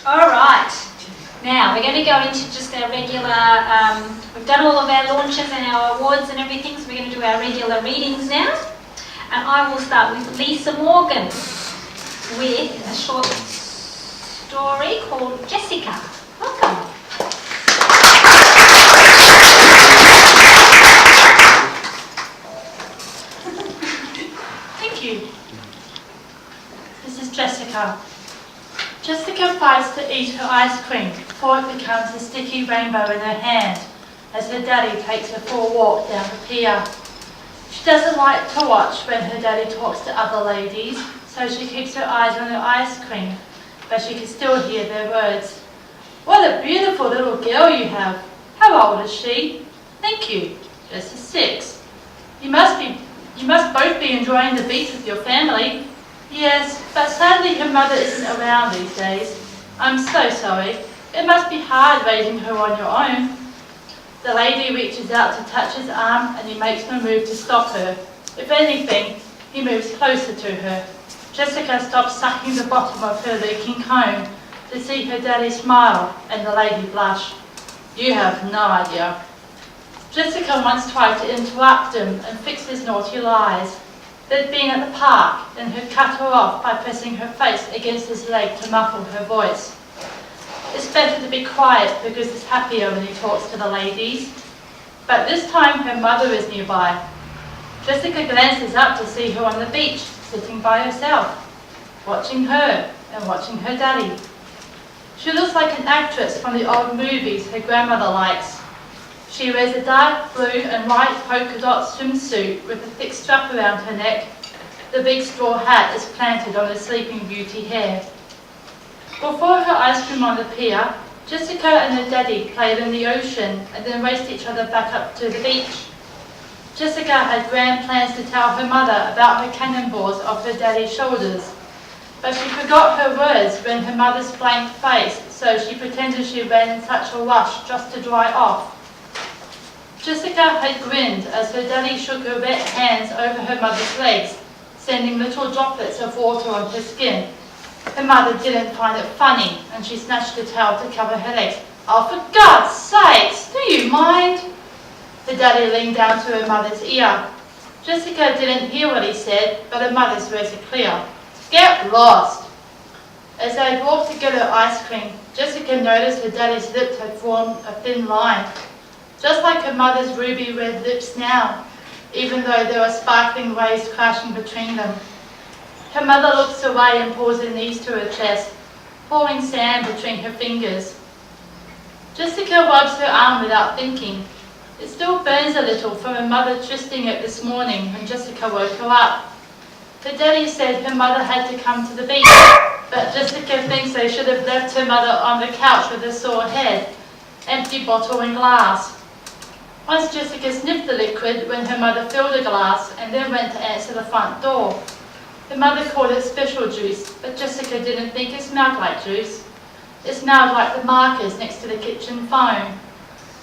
All right. Now we're going to go into just our regular, we've done all of our launches and our awards and everything, so we're going to do our regular readings now. And I will start with Lisa Morgan with a short story called Jessica. Welcome. Thank you. This is Jessica. Jessica fights to eat her ice cream before it becomes a sticky rainbow in her hand as her daddy takes her for a walk down the pier. She doesn't like to watch when her daddy talks to other ladies, so she keeps her eyes on her ice cream, but she can still hear their words. "What a beautiful little girl you have. How old is she?" "Thank you. Just 6. You must both be enjoying the beach with your family." "Yes, but sadly her mother isn't around these days. I'm so sorry. It must be hard raising her on your own." The lady reaches out to touch his arm and he makes no move to stop her. If anything, he moves closer to her. Jessica stops sucking the bottom of her leaking cone to see her daddy smile and the lady blush. "You have no idea." Jessica once tried to interrupt him and fix his naughty lies. They'd been at the park and he'd cut her off by pressing her face against his leg to muffle her voice. It's better to be quiet because it's happier when he talks to the ladies. But this time her mother is nearby. Jessica glances up to see her on the beach, sitting by herself, watching her and watching her daddy. She looks like an actress from the old movies her grandmother likes. She wears a dark blue and white polka dot swimsuit with a thick strap around her neck. The big straw hat is planted on her Sleeping Beauty hair. Before her ice cream on the pier, Jessica and her daddy played in the ocean and then raced each other back up to the beach. Jessica had grand plans to tell her mother about her cannonballs off her daddy's shoulders, but she forgot her words when her mother's blank face, so she pretended she ran in such a rush just to dry off. Jessica had grinned as her daddy shook her wet hands over her mother's legs, sending little droplets of water on her skin. Her mother didn't find it funny, and she snatched a towel to cover her legs. "Oh, for God's sakes, do you mind?" The daddy leaned down to her mother's ear. Jessica didn't hear what he said, but her mother's words were clear. "Get lost." As they walked to get her ice cream, Jessica noticed her daddy's lips had formed a thin line, just like her mother's ruby red lips now, even though there were sparkling waves crashing between them. Her mother looks away and pulls her knees to her chest, pouring sand between her fingers. Jessica rubs her arm without thinking. It still burns a little from her mother twisting it this morning when Jessica woke her up. Her daddy said her mother had to come to the beach, but Jessica thinks they should have left her mother on the couch with a sore head, empty bottle and glass. Once Jessica sniffed the liquid when her mother filled a glass and then went to answer the front door. Her mother called it special juice, but Jessica didn't think it smelled like juice. It smelled like the markers next to the kitchen phone.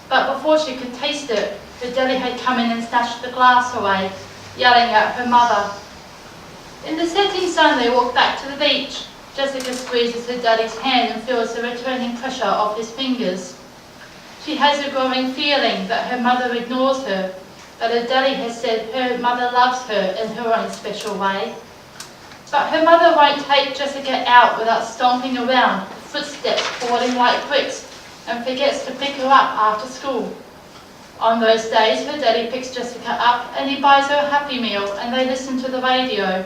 But before she could taste it, her daddy had come in and snatched the glass away, yelling at her mother. In the setting sun, they walked back to the beach. Jessica squeezes her daddy's hand and feels the returning pressure of his fingers. She has a growing feeling that her mother ignores her, but her daddy has said her mother loves her in her own special way. But her mother won't take Jessica out without stomping around, footsteps falling like bricks, and forgets to pick her up after school. On those days, her daddy picks Jessica up and he buys her a Happy Meal and they listen to the radio.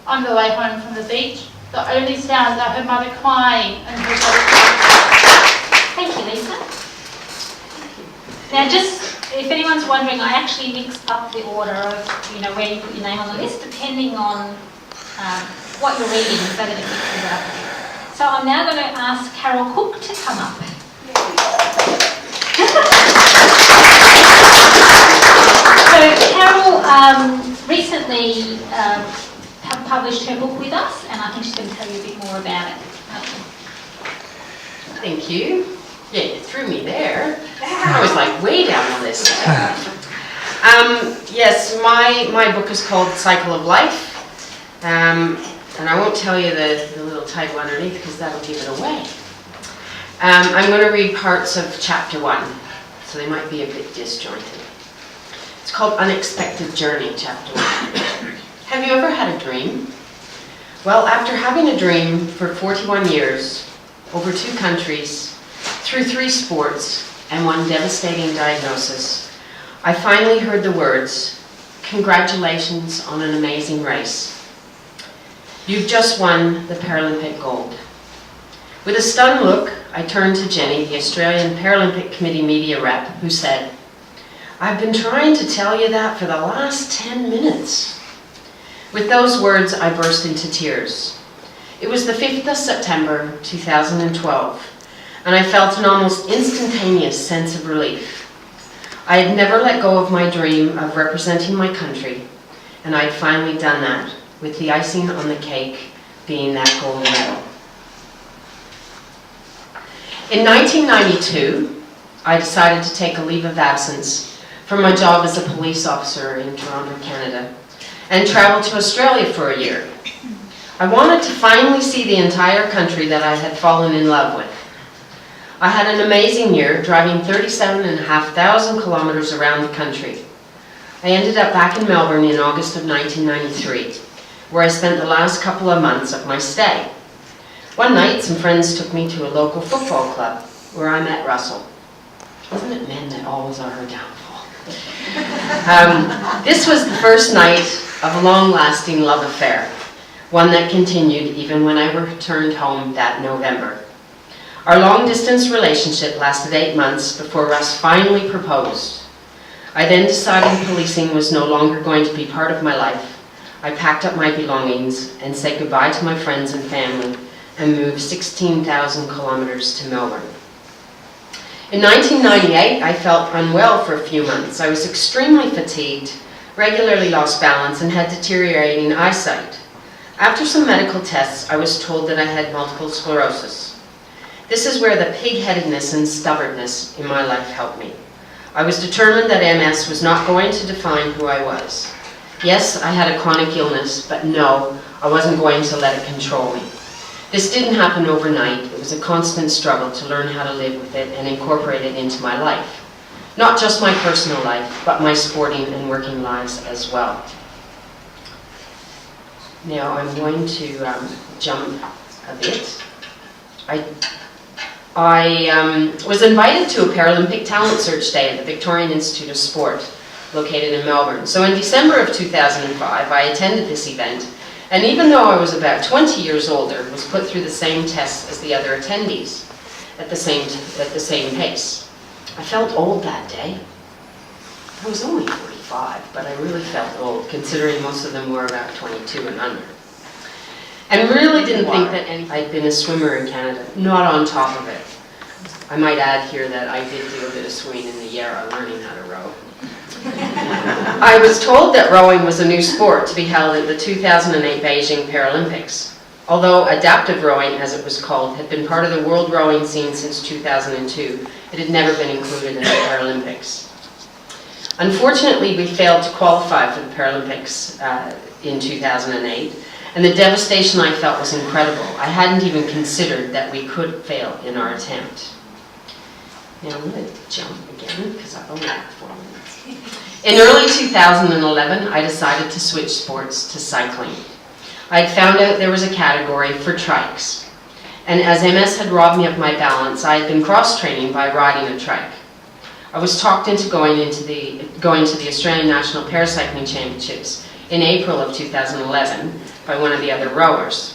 On the way home from the beach, the only sounds are her mother crying and her daddy. Thank you, Lisa. Now, just if anyone's wondering, I actually mixed up the order of where you put your name on the list, depending on what you're reading, so that it mixes up. So I'm now going to ask Carol Cook to come up. So Carol recently published her book with us, and I think she's going to tell you a bit more about it. Thank you. Yeah, you threw me there. I was like way down the list. Yes, my book is called Cycle of Life, and I won't tell you the little title underneath because that'll give it away. I'm going to read parts of chapter 1, so they might be a bit disjointed. It's called Unexpected Journey, chapter 1. Have you ever had a dream? Well, after having a dream for 41 years, over 2 countries, through 3 sports, and 1 devastating diagnosis, I finally heard the words, "Congratulations on an amazing race. You've just won the Paralympic gold." With a stunned look, I turned to Jenny, the Australian Paralympic Committee media rep, who said, "I've been trying to tell you that for the last 10 minutes. With those words, I burst into tears. It was the 5th of September 2012, and I felt an almost instantaneous sense of relief. I had never let go of my dream of representing my country, and I'd finally done that, with the icing on the cake being that gold medal. In 1992, I decided to take a leave of absence from my job as a police officer in Toronto, Canada, and travel to Australia for a year. I wanted to finally see the entire country that I had fallen in love with. I had an amazing year, driving 37,500 kilometers around the country. I ended up back in Melbourne in August of 1993, where I spent the last couple of months of my stay. One night, some friends took me to a local football club, where I met Russell. Isn't it men that always are her downfall? This was the first night of a long-lasting love affair, one that continued even when I returned home that November. Our long-distance relationship lasted 8 months before Russ finally proposed. I then decided policing was no longer going to be part of my life. I packed up my belongings and said goodbye to my friends and family and moved 16,000 kilometers to Melbourne. In 1998, I felt unwell for a few months. I was extremely fatigued, regularly lost balance, and had deteriorating eyesight. After some medical tests, I was told that I had multiple sclerosis. This is where the pig-headedness and stubbornness in my life helped me. I was determined that MS was not going to define who I was. Yes, I had a chronic illness, but no, I wasn't going to let it control me. This didn't happen overnight. It was a constant struggle to learn how to live with it and incorporate it into my life. Not just my personal life, but my sporting and working lives as well. Now I'm going to jump a bit. I was invited to a Paralympic Talent Search Day at the Victorian Institute of Sport, located in Melbourne. So in December of 2005, I attended this event, and even though I was about 20 years older, was put through the same tests as the other attendees at the same pace. I felt old that day. I was only 45, but I really felt old, considering most of them were about 22 and under. And really didn't think that I'd been a swimmer in Canada, not on top of it. I might add here that I did do a bit of swimming in the Yarra, learning how to row. I was told that rowing was a new sport to be held at the 2008 Beijing Paralympics. Although adaptive rowing, as it was called, had been part of the world rowing scene since 2002, it had never been included in the Paralympics. Unfortunately, we failed to qualify for the Paralympics in 2008, and the devastation I felt was incredible. I hadn't even considered that we could fail in our attempt. Now I'm going to jump again, because I've only got 4 minutes. In early 2011, I decided to switch sports to cycling. I had found out there was a category for trikes, and as MS had robbed me of my balance, I had been cross-training by riding a trike. I was talked into going to the Australian National Paracycling Championships in April of 2011 by one of the other rowers.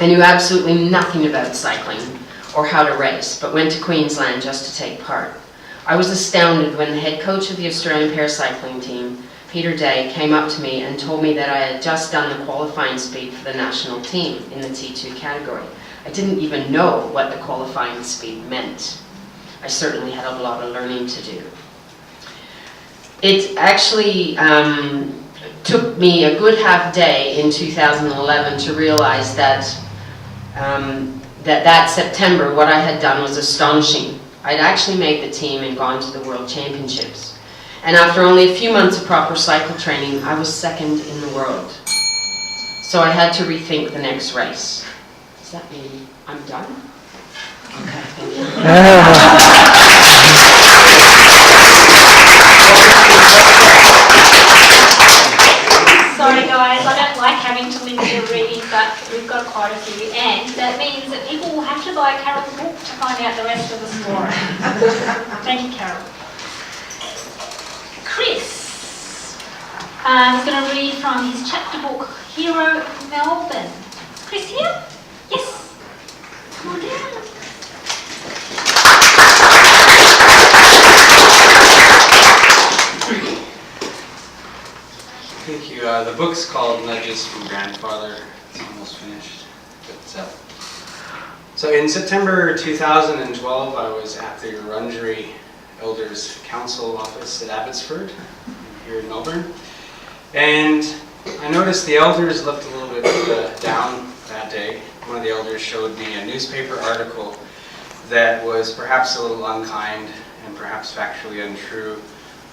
I knew absolutely nothing about cycling or how to race, but went to Queensland just to take part. I was astounded when the head coach of the Australian Paracycling team, Peter Day, came up to me and told me that I had just done the qualifying speed for the national team in the T2 category. I didn't even know what the qualifying speed meant. I certainly had a lot of learning to do. It actually took me a good half day in 2011 to realize that that September what I had done was astonishing. I'd actually made the team and gone to the World Championships. And after only a few months of proper cycle training, I was second in the world. So I had to rethink the next race. Does that mean I'm done? Sorry guys, I don't like having to limit your reading, but we've got quite a few, and that means that people will have to buy Carol's book to find out the rest of the story. Thank you, Carol. Chris is going to read from his chapter book, Hero of Melbourne. Is Chris here? Yes. Come on down. Thank you. The book's called Nudges from Grandfather. It's almost finished. So in September 2012, I was at the Wurundjeri Elders Council office at Abbotsford, here in Melbourne. And I noticed the elders looked a little bit down that day. One of the elders showed me a newspaper article that was perhaps a little unkind and perhaps factually untrue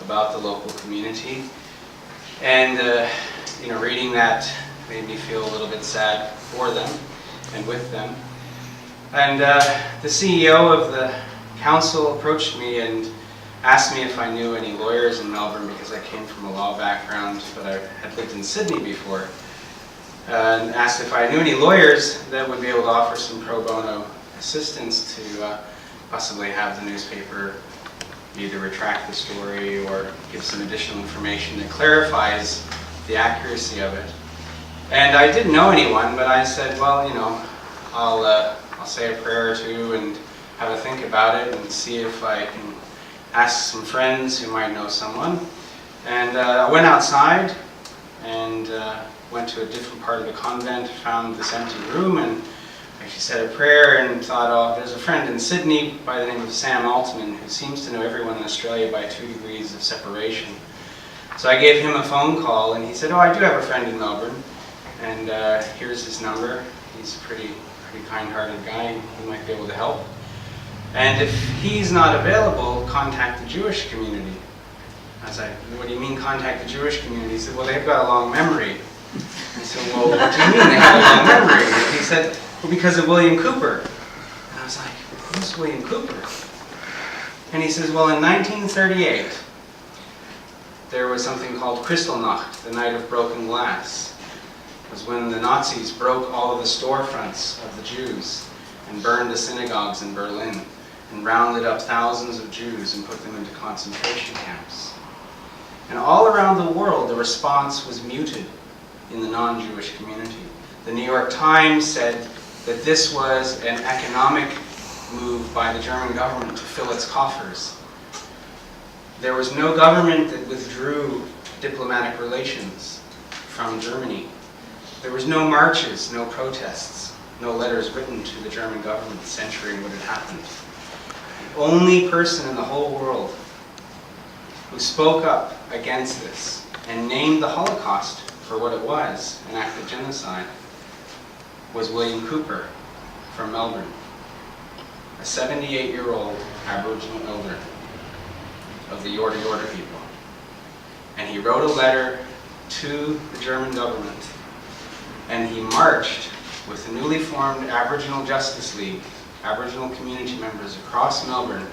about the local community. And reading that made me feel a little bit sad for them and with them. And the CEO of the council approached me and asked me if I knew any lawyers in Melbourne, because I came from a law background, but I had lived in Sydney before. And asked if I knew any lawyers that would be able to offer some pro bono assistance to possibly have the newspaper either retract the story or give some additional information that clarifies the accuracy of it. And I didn't know anyone, but I said, well, I'll say a prayer or two and have a think about it and see if I can ask some friends who might know someone. And I went outside and went to a different part of the convent, found this empty room, and actually said a prayer and thought, oh, there's a friend in Sydney by the name of Sam Altman who seems to know everyone in Australia by 2 degrees of separation. So I gave him a phone call and he said, oh, I do have a friend in Melbourne, and here's his number. He's a pretty kind-hearted guy. He might be able to help. And if he's not available, contact the Jewish community. I was like, what do you mean contact the Jewish community? He said, well, they've got a long memory. I said, well, what do you mean they have a long memory? And he said, well, because of William Cooper. And I was like, who's William Cooper? And he says, well, in 1938, there was something called Kristallnacht, the night of broken glass. It was when the Nazis broke all of the storefronts of the Jews and burned the synagogues in Berlin and rounded up thousands of Jews and put them into concentration camps. And all around the world, the response was muted in the non-Jewish community. The New York Times said that this was an economic move by the German government to fill its coffers. There was no government that withdrew diplomatic relations from Germany. There was no marches, no protests, no letters written to the German government censuring what had happened. The only person in the whole world who spoke up against this and named the Holocaust for what it was, an act of genocide, was William Cooper from Melbourne, a 78-year-old Aboriginal elder of the Yorta Yorta people. And he wrote a letter to the German government, and he marched with the newly formed Aboriginal Justice League, Aboriginal community members across Melbourne,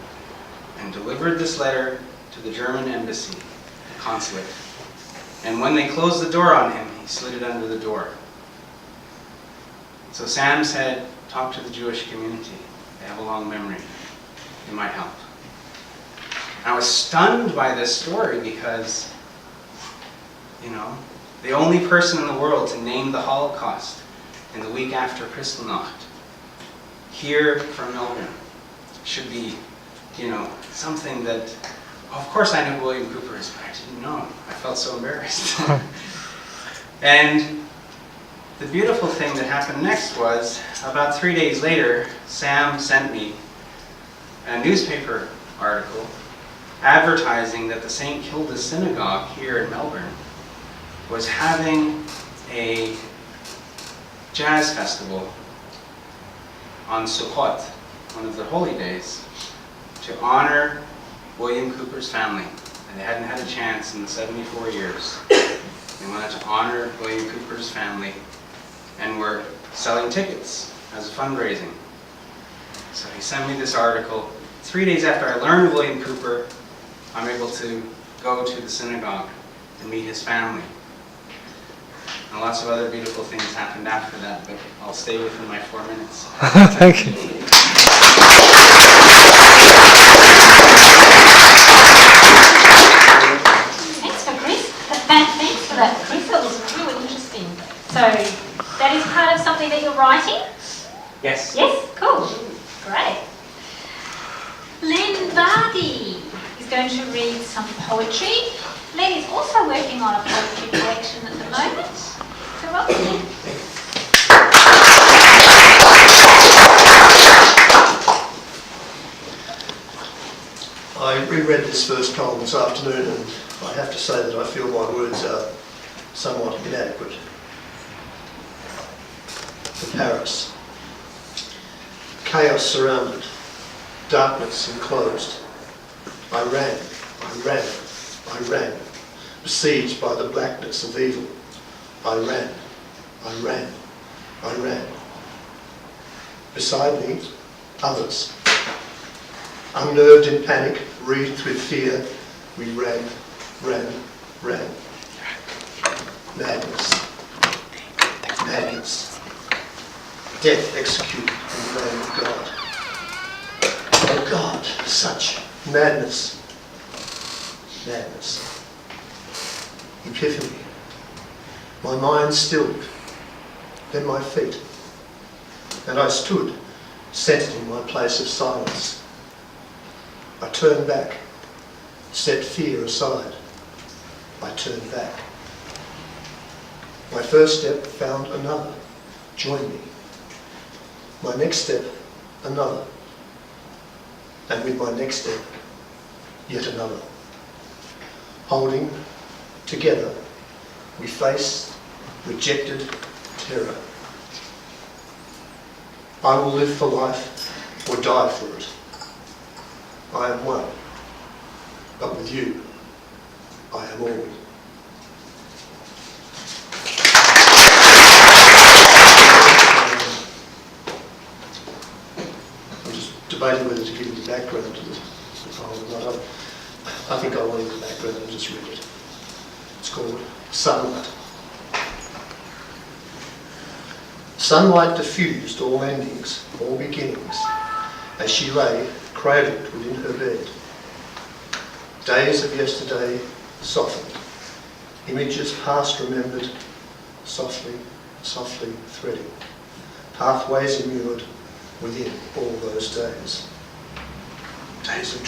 and delivered this letter to the German embassy, the consulate. And when they closed the door on him, he slid it under the door. So Sam said, talk to the Jewish community. They have a long memory. It might help. I was stunned by this story because, the only person in the world to name the Holocaust in the week after Kristallnacht, here from Melbourne, should be, something that, of course I knew William Cooper is, but I didn't know him. I felt so embarrassed. And the beautiful thing that happened next was, about 3 days later, Sam sent me a newspaper article advertising that the St. Kilda Synagogue here in Melbourne was having a jazz festival on Sukkot, one of their holy days, to honor William Cooper's family. And they hadn't had a chance in the 74 years. They wanted to honor William Cooper's family and were selling tickets as a fundraising. So he sent me this article. 3 days after I learned William Cooper, I'm able to go to the synagogue and meet his family. And lots of other beautiful things happened after that, but I'll stay within my 4 minutes. Thank you. Thanks for Chris. Thanks for that, Chris. That was really interesting. So that is part of something that you're writing? Yes. Yes? Cool. Great. Len Vardy is going to read some poetry. Len is also working on a poetry collection at the moment. So welcome, Len. I reread this first poem this afternoon, and I have to say that I feel my words are somewhat inadequate. For Paris. Chaos surrounded, darkness enclosed. I ran, besieged by the blackness of evil. I ran. Beside me, others. Unnerved in panic, wreathed with fear, we ran. Madness. Death executed in the name of God. Oh God, such madness. Epiphany. My mind stilled, then my feet. And I stood, centered in my place of silence. I turned back, set fear aside. I turned back. My first step found another. Join me. My next step, another. And with my next step, yet another. Holding together, we face rejected terror. I will live for life or die for it. I am one, but with you, I am all. I'm just debating whether to give you the background to the poem or not. I think I will leave the background and just read it. It's called Sunlight. Sunlight diffused all endings, all beginnings, as she lay cradled within her bed. Days of yesterday softened, images past remembered, softly threading, pathways immured within all those days. Days of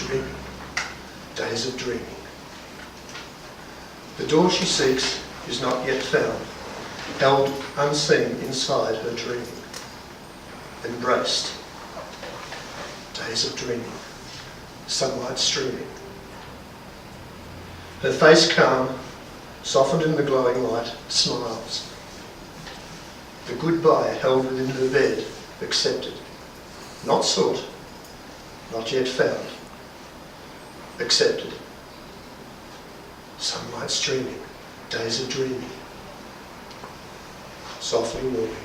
dreaming. The door she seeks is not yet found, held unseen inside her dreaming, embraced. Days of dreaming, sunlight streaming. Her face calm, softened in the glowing light, smiles. The goodbye held within her bed, accepted. Not sought, not yet found. Accepted. Sunlight streaming, days of dreaming. Softly morning,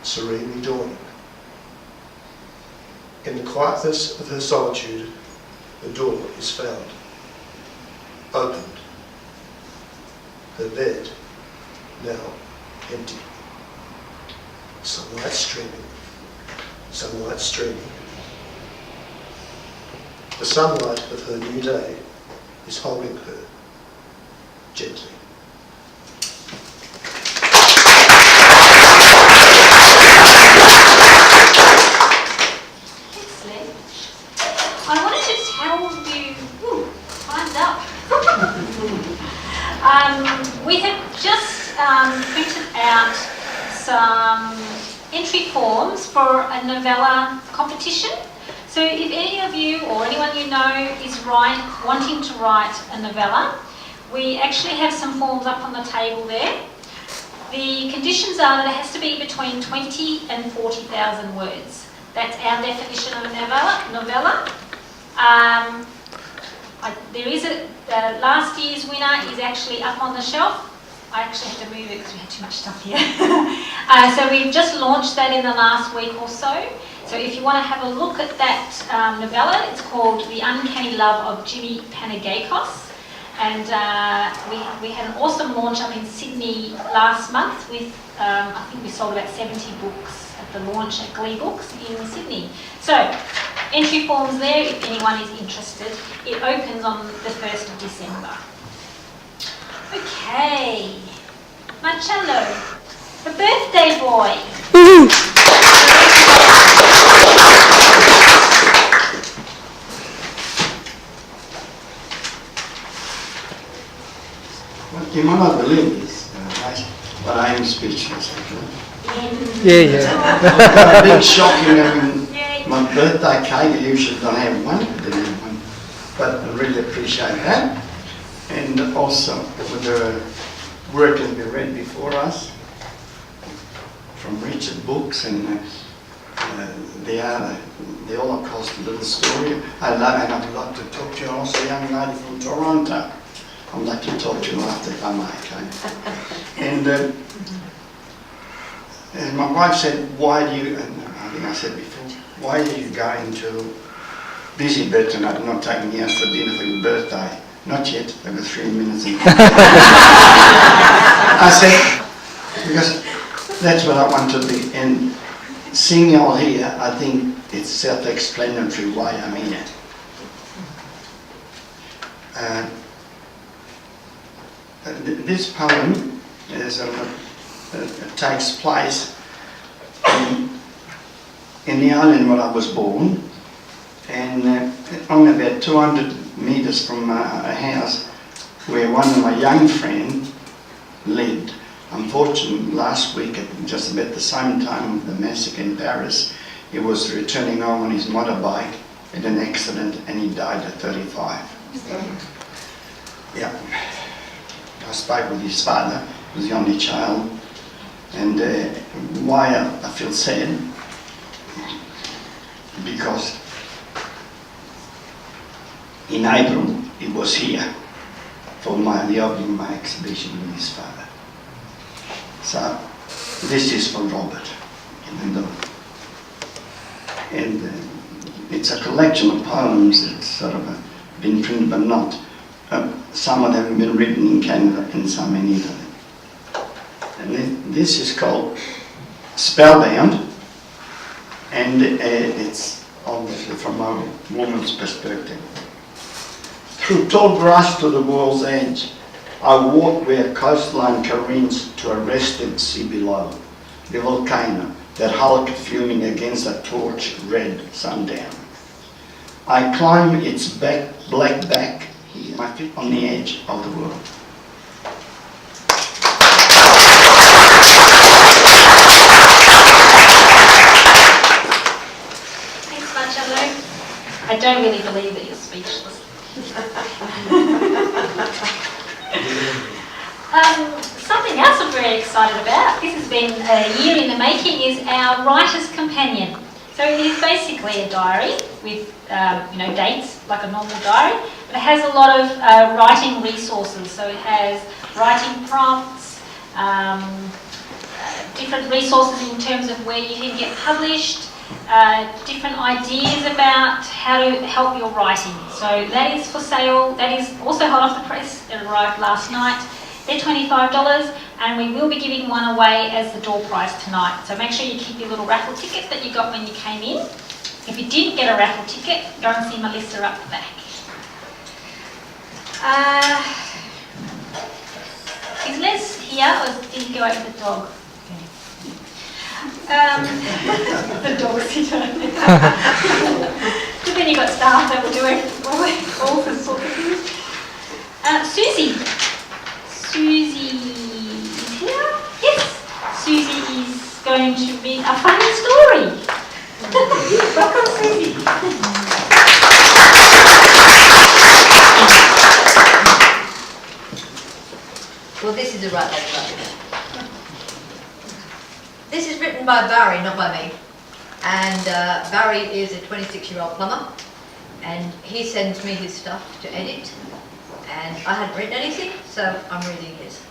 serenely dawning. In the quietness of her solitude, the door is found. Opened. Her bed, now empty. Sunlight streaming. The sunlight of her new day is holding her gently. Excellent. I wanted to tell you, time's up. We have just printed out some entry forms for a novella competition. So if any of you or anyone you know is wanting to write a novella, we actually have some forms up on the table there. The conditions are that it has to be between 20 and 40,000 words. That's our definition of a novella. There is last year's winner is actually up on the shelf. I actually had to move it because we had too much stuff here. So we've just launched that in the last week or so. So So if you want to have a look at that novella, it's called The Uncanny Love of Jimmy Panagakos. And we had an awesome launch up in Sydney last month with, I think we sold about 70 books at the launch at Glee Books in Sydney. So, entry forms there if anyone is interested. It opens on the 1st of December. Okay, Marcello, the birthday boy. You might not believe this, but I am speechless actually. Yeah. A bit shocking. I mean, my birthday cake, I usually don't have one, I didn't have one, but I really appreciate that. And also with the work that we read before us from Richard Books and the Holocaust little story. I love, and I'd like to talk to you also, a young lady from Toronto. I'd like to talk to you after if I may, okay? And my wife said, why do you, and I think I said before, why are you going to Busybird tonight and not taking me out for dinner for your birthday? Not yet, there were 3 minutes in. I said, because that's what I want to be. And seeing you all here, I think it's self-explanatory why I'm here. This poem is, takes place in the island where I was born, and only about 200 metres from a house where one of my young friends lived. Unfortunately, last week at just about the same time of the massacre in Paris, he was returning home on his motorbike in an accident and he died at 35. Yeah. I spoke with his father, who was the only child, and why I feel sad, because in April he was here for the opening of my exhibition with his father. So this is for Robert, even though, and it's a collection of poems that's sort of been printed but not. Some of them have been written in Canada and some in Italy. And this is called Spellbound, and it's obviously from a woman's perspective. Through tall grass to the world's edge, I walk where coastline careens to a rested sea below, the volcano that hulk fuming against a torch-red sundown. I climb its black back, my feet on the edge of the world. Thanks, Marcello. I don't really believe that you're speechless. Something else I'm very excited about, this has been a year in the making, is our Writer's Companion. So it is basically a diary with dates, like a normal diary, but it has a lot of writing resources. So it has writing prompts, different resources in terms of where you can get published, different ideas about how to help your writing. So that is for sale. That is also hot off the press. It arrived last night. They're $25, and we will be giving one away as the door prize tonight. So make sure you keep your little raffle ticket that you got when you came in. If you didn't get a raffle ticket, go and see Melissa up the back. Is Les here, or did he go out with the dog? The dog's here. But then you've got staff that will do all sorts of things. Susie. Susie is here? Yes. Susie is going to read a funny story. Welcome, Susie. Well, this is a right leg book. This is written by Barry, not by me. And Barry is a 26-year-old plumber, and he sends me his stuff to edit. And I hadn't written anything, so I'm reading his.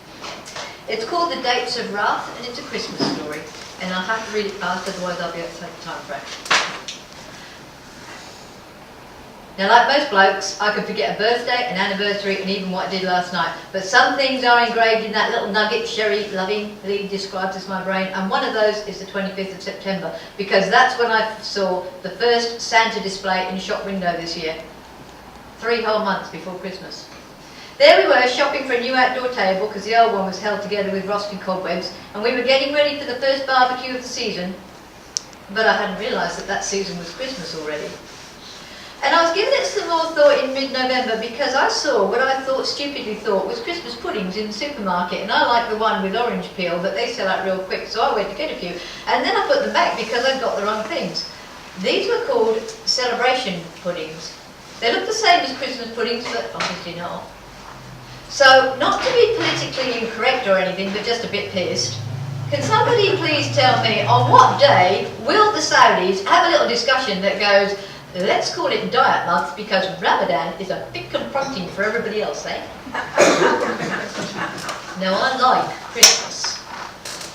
It's called The Dates of Wrath, and it's a Christmas story. and I have to read it fast, otherwise I'll be outside the time frame. Now, like most blokes, I can forget a birthday, an anniversary, and even what I did last night. But some things are engraved in that little nugget Sherry lovingly describes as my brain, and one of those is the 25th of September, because that's when I saw the first Santa display in a shop window this year. 3 whole months before Christmas. There we were, shopping for a new outdoor table, because the old one was held together with rusty cobwebs, and we were getting ready for the first barbecue of the season, but I hadn't realised that that season was Christmas already. And I was giving it some more thought in mid-November because I saw what I stupidly thought was Christmas puddings in the supermarket, and I like the one with orange peel, but they sell out real quick, so I went to get a few. And then I put them back because I'd got the wrong things. These were called celebration puddings. They look the same as Christmas puddings, but obviously not. So, not to be politically incorrect or anything, but just a bit pissed, can somebody please tell me on what day will the Saudis have a little discussion that goes, let's call it Diet Month because Ramadan is a bit confronting for everybody else, eh? Now, I like Christmas.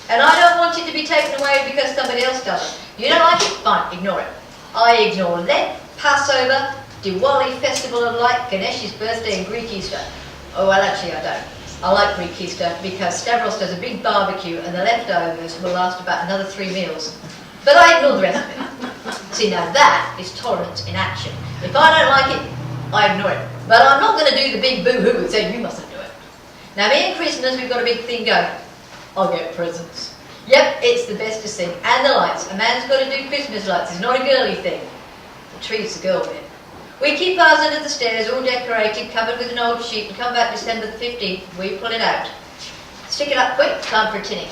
And I don't want it to be taken away because somebody else doesn't. You don't like it? Fine, ignore it. I ignore Lent, Passover, Diwali, Festival of Light, Ganesh's birthday and Greek Easter. Oh, well, actually, I don't. I like Greek Easter because Stavros does a big barbecue and the leftovers will last about another 3 meals. But I ignore the rest of it. See, now that is tolerance in action. If I don't like it, I ignore it. But I'm not going to do the big boo-hoo and say, you mustn't do it. Now, me and Christmas, we've got a big thing going. I'll get presents. Yep, it's the bestest thing. And the lights. A man's got to do Christmas lights. It's not a girly thing. The tree's the girl bit. We keep ours under the stairs, all decorated, covered with an old sheet, and come back December the 15th, we pull it out. Stick it up quick, time for a tinny.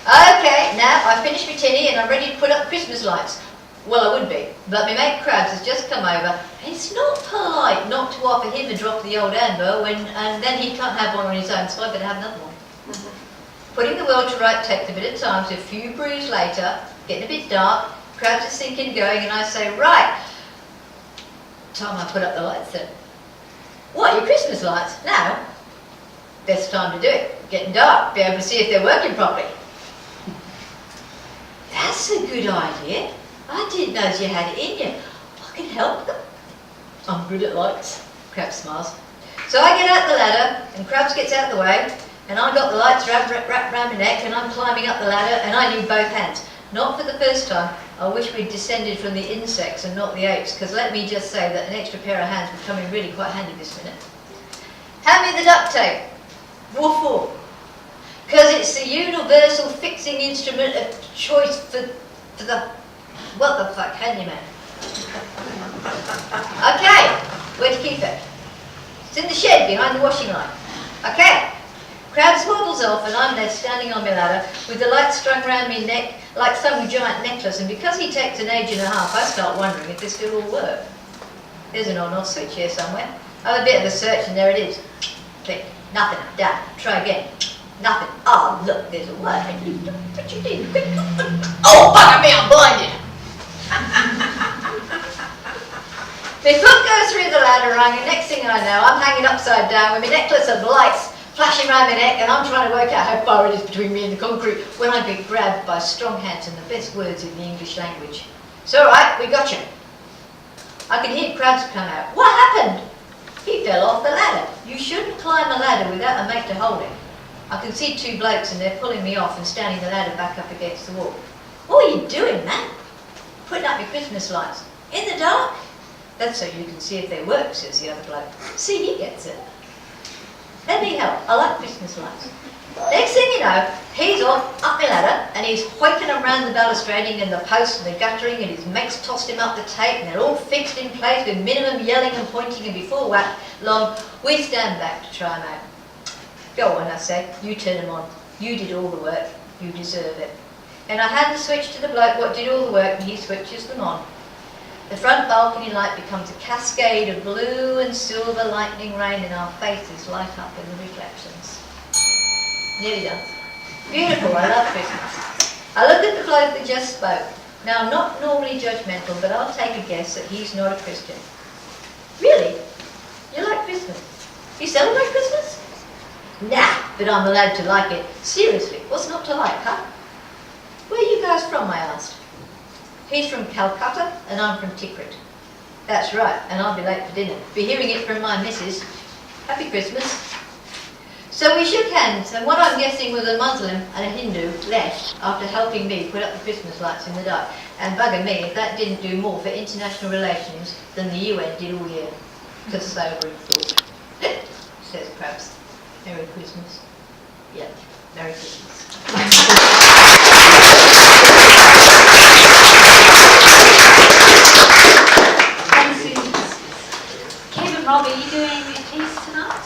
Okay, now I've finished my tinny and I'm ready to put up Christmas lights. Well, I would be, but my mate Krabs has just come over, and it's not polite not to offer him a drop of the old amber and then he can't have one on his own, so I better have another one. Putting the world to right takes a bit of time, so a few brews later, getting a bit dark, Krabs is thinking going, and I say, right, time I put up the lights then. What, your Christmas lights? Now? Best time to do it. Getting dark, be able to see if they're working properly. That's a good idea. I didn't know you had it in you. I can help them. I'm good at lights. Krabs smiles. So I get out the ladder, and Krabs gets out the way, and I got the lights wrapped round my neck, and I'm climbing up the ladder, and I need both hands. Not for the first time. I wish we'd descended from the insects and not the apes, because let me just say that an extra pair of hands would come in really quite handy this minute. Hand me the duct tape. What for? Because it's the universal fixing instrument of choice for the... What the fuck, handyman? Okay, where to keep it? It's in the shed behind the washing line. Okay. Krabs waddles off and I'm there standing on my ladder with the light strung round my neck like some giant necklace, and because he takes an age and a half, I start wondering if this will all work. There's an on-off switch here somewhere. I have a bit of a search and there it is. Click. Nothing. Done. Try again. Nothing. Oh, look, there's a wire. What you did? Quick. Oh, bugger me, I'm blinded. My foot goes through the ladder rung, and next thing I know, I'm hanging upside down with my necklace of lights flashing around my neck, and I'm trying to work out how far it is between me and the concrete when I get grabbed by strong hands and the best words in the English language. It's all right, we got you. I can hear Krabs come out. What happened? He fell off the ladder. You shouldn't climb a ladder without a mate to hold it. I can see 2 blokes and they're pulling me off and standing the ladder back up against the wall. What are you doing, man? Putting up your Christmas lights. In the dark? That's so you can see if they work, says the other bloke. See, he gets it. Let me help. I like Christmas lights. Next thing you know, he's off up my ladder and he's hoiking around the balustrading and the posts and the guttering, and his mates tossed him up the tape and they're all fixed in place with minimum yelling and pointing, and before long, we stand back to try them out. Go on, I say. You turn them on. You did all the work. You deserve it. And I hand the switch to the bloke what did all the work, and he switches them on. The front balcony light becomes a cascade of blue and silver lightning rain, and our faces light up in the reflections. Nearly done. Beautiful, I love Christmas. I look at the bloke that just spoke. Now, I'm not normally judgmental, but I'll take a guess that he's not a Christian. Really? You like Christmas? You celebrate Christmas? Nah, but I'm allowed to like it. Seriously, what's not to like, huh? guys from, I asked. He's from Calcutta and I'm from Tikrit. That's right, and I'll be late for dinner. Be hearing it from my missus. Happy Christmas. So we shook hands, and what I'm guessing was a Muslim and a Hindu left after helping me put up the Christmas lights in the dark. And bugger me if that didn't do more for international relations than the UN did all year. Just sobering thought. Says Krabs. Merry Christmas. Yeah, Merry Christmas. Thanks, Susan. Kevin, Rob, are you doing a piece tonight?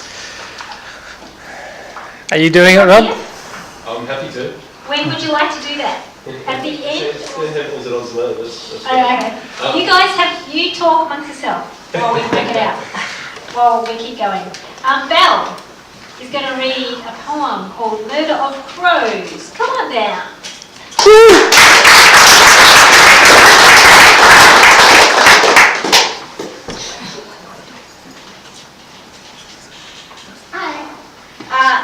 Are you doing it, Rob? Yeah. I'm happy to. When would you like to do that? At the end? Was it on tomorrow? That's Okay. You guys you talk amongst yourself while we work it out. While we keep going. Belle is going to read a poem called Murder of Crows. Come on down.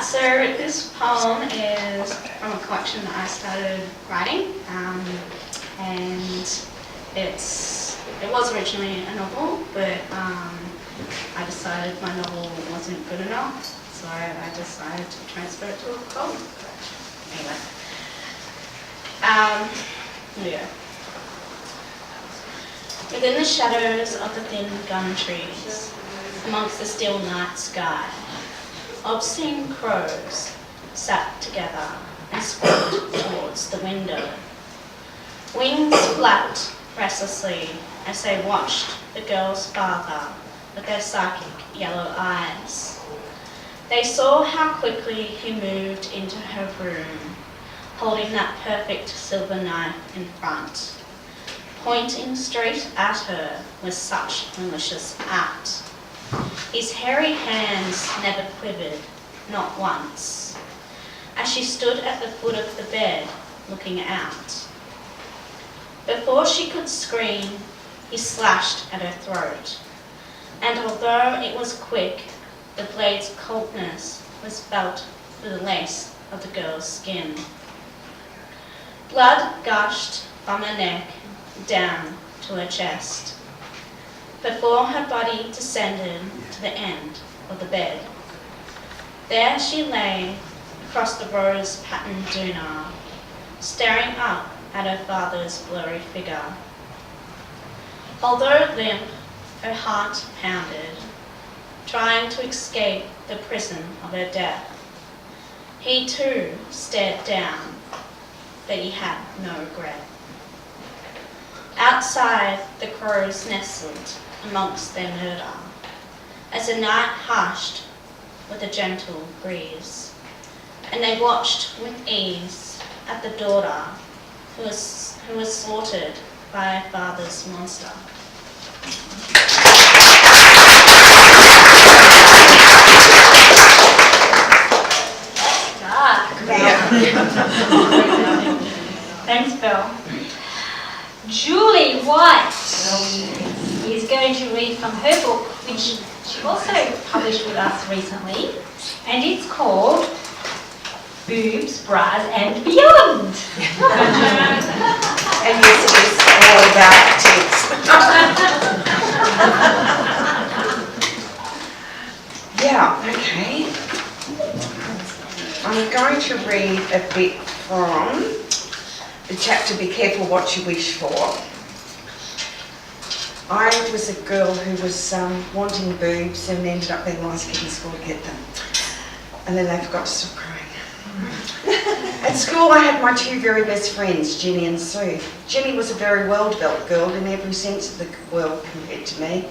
So this poem is from a collection that I started writing, and it was originally a novel, but I decided my novel wasn't good enough, so I decided to transfer it to a poem. Anyway, yeah. Within the shadows of the thin gum trees, amongst the still night sky, obscene crows sat together and squawked towards the window. Wings flapped restlessly as they watched the girl's father with their psychic yellow eyes. They saw how quickly he moved into her room, holding that perfect silver knife in front, pointing straight at her with such malicious act. His hairy hands never quivered, not once, as she stood at the foot of the bed, looking out. Before she could scream, he slashed at her throat, and although it was quick, the blade's coldness was felt through the lace of the girl's skin. Blood gushed from her neck down to her chest, before her body descended to the end of the bed. There she lay across the rose-patterned doona, staring up at her father's blurry figure. Although limp, her heart pounded, trying to escape the prison of her death. He too stared down, but he had no regret. Outside, the crows nestled amongst their murder, as the night hushed with a gentle breeze, and they watched with ease at the daughter who was slaughtered by her father's monster. Thanks, Bill. Julie White is going to read from her book, which she also published with us recently, and it's called Boobs, Bras and Beyond. And yes, it is all about tits. Yeah, okay. I'm going to read a bit from the chapter Be Careful What You Wish For. I was a girl who was wanting boobs and ended up being nice kid in school to get them. And then they forgot to stop crying. At school I had my two very best friends, Jenny and Sue. Jenny was a very well-developed girl in every sense of the word compared to me.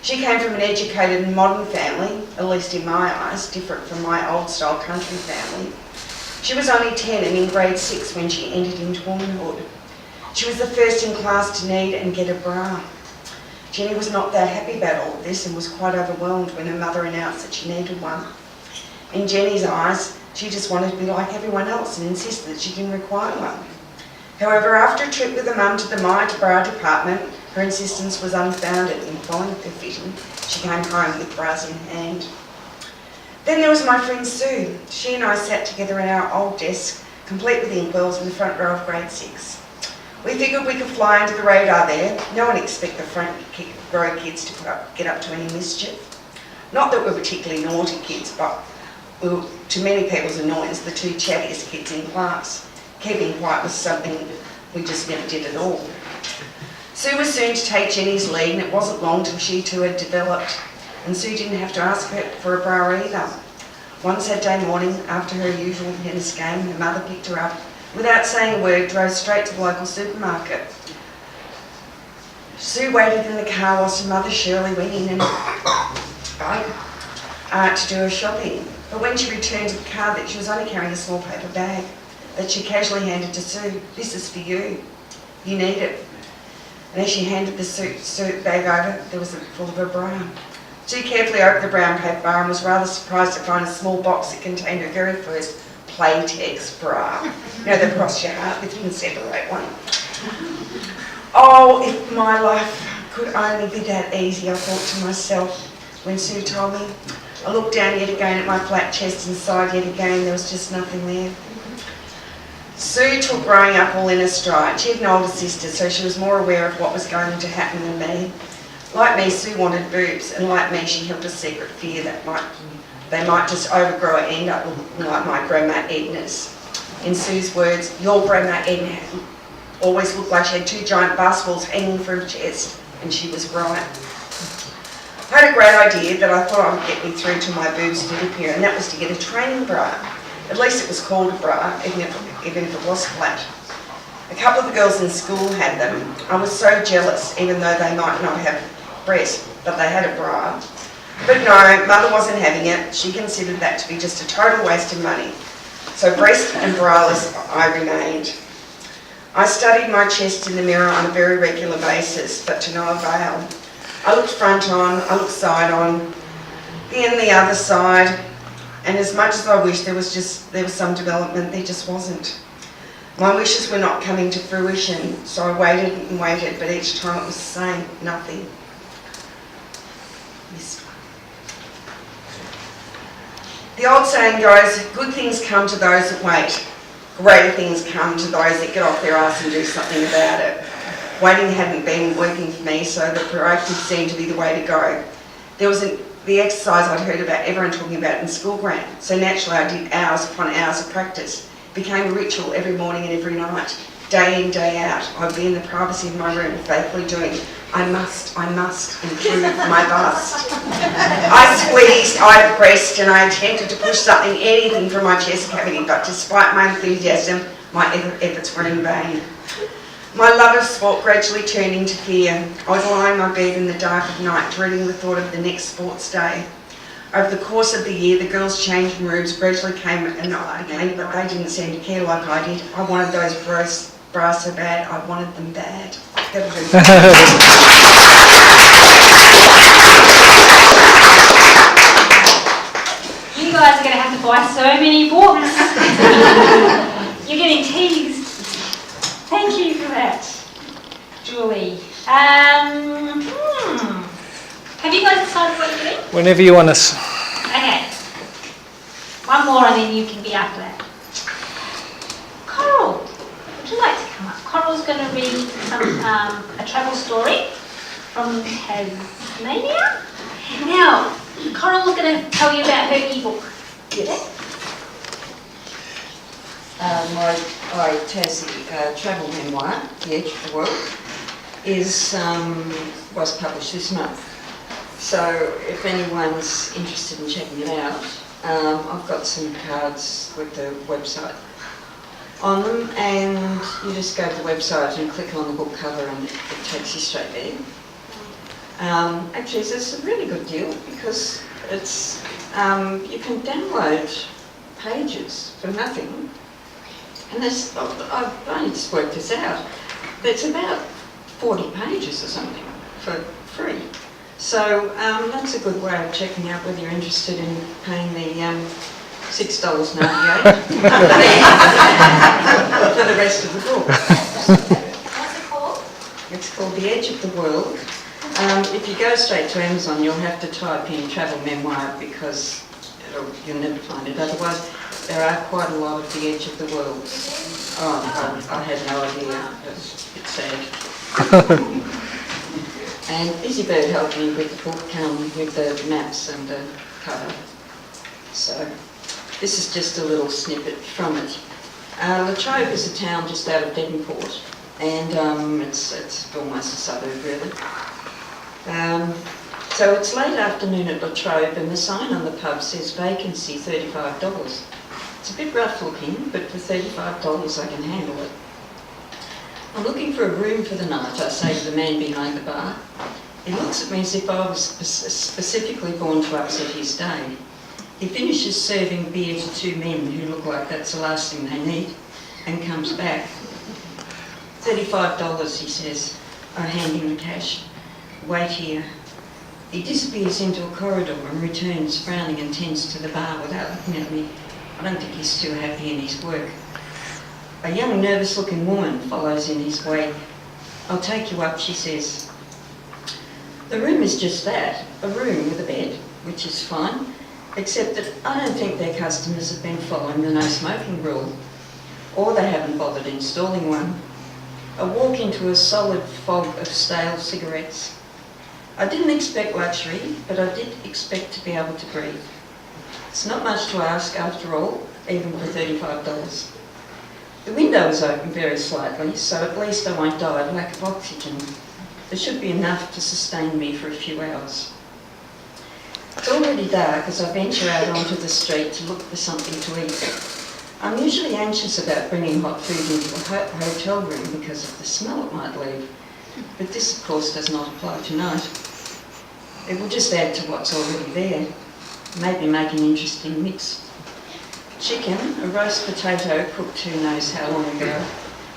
She came from an educated and modern family, at least in my eyes, different from my old-style country family. She was only 10 and in grade 6 when she entered into womanhood. She was the first in class to need and get a bra. Jenny was not that happy about all of this and was quite overwhelmed when her mother announced that she needed one. In Jenny's eyes, she just wanted to be like everyone else and insisted that she didn't require one. However, after a trip with her mum to the Maya bra department, her insistence was unfounded, and following her fitting, she came home with bras in hand. Then there was my friend Sue. She and I sat together at our old desk, complete with inkwells in the front row of grade 6. We figured we could fly under the radar there. No one expected the front row kids to get up to any mischief. Not that we were particularly naughty kids, but we were, to many people's annoyance, the two chattiest kids in class. Keeping quiet was something we just never did at all. Sue was soon to take Jenny's lead, and it wasn't long till she too had developed, and Sue didn't have to ask her for a bra either. One Saturday morning, after her usual tennis game, her mother picked her up, without saying a word, drove straight to the local supermarket. Sue waited in the car whilst her mother Shirley went in and to do her shopping. But when she returned to the car, that she was only carrying a small paper bag that she casually handed to Sue. "This is for you. You need it." And as she handed the suit bag over, there was full of her bra. Sue carefully opened the brown paper bar and was rather surprised to find a small box that contained her very first Playtex bra. You know, that cross your heart, they didn't separate one. Oh, if my life could only be that easy, I thought to myself when Sue told me. I looked down yet again at my flat chest and sighed yet again. There was just nothing there. Sue took growing up all in her stride. She had an older sister, so she was more aware of what was going to happen than me. Like me, Sue wanted boobs, and like me, she held a secret fear that they might just overgrow and end up looking like my grandma Edna's. In Sue's words, "Your grandma Edna always looked like she had 2 giant basketballs hanging from her chest," and she was right. I had a great idea that I thought would get me through till my boobs did appear, and that was to get a training bra. At least it was called a bra, even if it was flat. A couple of the girls in school had them. I was so jealous, even though they might not have breasts, but they had a bra. But no, Mother wasn't having it. She considered that to be just a total waste of money. So breast and braless I remained. I studied my chest in the mirror on a very regular basis, but to no avail. I looked front on, I looked side on, then the other side, and as much as I wished there was some development, there just wasn't. My wishes were not coming to fruition, so I waited and waited, but each time it was the same, nothing. This one. The old saying goes, good things come to those that wait. Greater things come to those that get off their arse and do something about it. Waiting hadn't been working for me, so the proactive seemed to be the way to go. There was the exercise I'd heard about everyone talking about in school grant, so naturally I did hours upon hours of practice. It became a ritual every morning and every night, day in, day out. I'd be in the privacy of my room faithfully doing, I must improve my bust. I squeezed, I pressed, and I attempted to push anything from my chest cavity, but despite my enthusiasm, my efforts were in vain. My love of sport gradually turned into fear. I would lie in my bed in the dark of night, dreading the thought of the next sports day. Over the course of the year, the girls' changing rooms gradually came at night again, but they didn't seem to care like I did. I wanted those bras so bad, I wanted them bad. You guys are going to have to buy so many books. You're getting teased. Thank you for that, Julie. Have you guys decided what you're doing? Whenever you want us. Okay. One more and then you can be after that. Coral, would you like to come up? Coral's going to read a travel story from Tasmania. Now, Coral's going to tell you about her ebook. Yes. My Tassie travel memoir, The Edge of the World, was published this month. So if anyone's interested in checking it out, I've got some cards with the website on them, and you just go to the website and click on the book cover and it takes you straight there. Actually, it's a really good deal because it's you can download pages for nothing. And I've only just worked this out. It's about 40 pages or something for free. So that's a good way of checking out whether you're interested in paying the $6.98 for the rest of the book. What's it called? It's called The Edge of the World. If you go straight to Amazon, you'll have to type in travel memoir because you'll never find it otherwise. there are quite a lot at the edge of the world. Oh, I had no idea. It's a bit sad. And Busybird helped me with the book, with the maps and the cover. So this is just a little snippet from it. Latrobe is a town just out of Devonport, and it's almost a suburb really. So it's late afternoon at Latrobe, and the sign on the pub says vacancy $35. It's a bit rough looking, but for $35 I can handle it. I'm looking for a room for the night, I say to the man behind the bar. He looks at me as if I was specifically born to upset his day. He finishes serving beer to two men who look like that's the last thing they need, and comes back. $35, he says. I hand him the cash. Wait here. He disappears into a corridor and returns, frowning, and tends to the bar without looking at me. I don't think he's too happy in his work. A young, nervous-looking woman follows in his wake. I'll take you up, she says. The room is just that, a room with a bed, which is fine, except that I don't think their customers have been following the no smoking rule, or they haven't bothered installing one. I walk into a solid fog of stale cigarettes. I didn't expect luxury, but I did expect to be able to breathe. It's not much to ask after all, even for $35. The window is open very slightly, so at least I won't die of lack of oxygen. There should be enough to sustain me for a few hours. It's already dark as I venture out onto the street to look for something to eat. I'm usually anxious about bringing hot food into a hotel room because of the smell it might leave, but this of course does not apply tonight. It will just add to what's already there, maybe make an interesting mix. Chicken, a roast potato cooked who knows how long ago,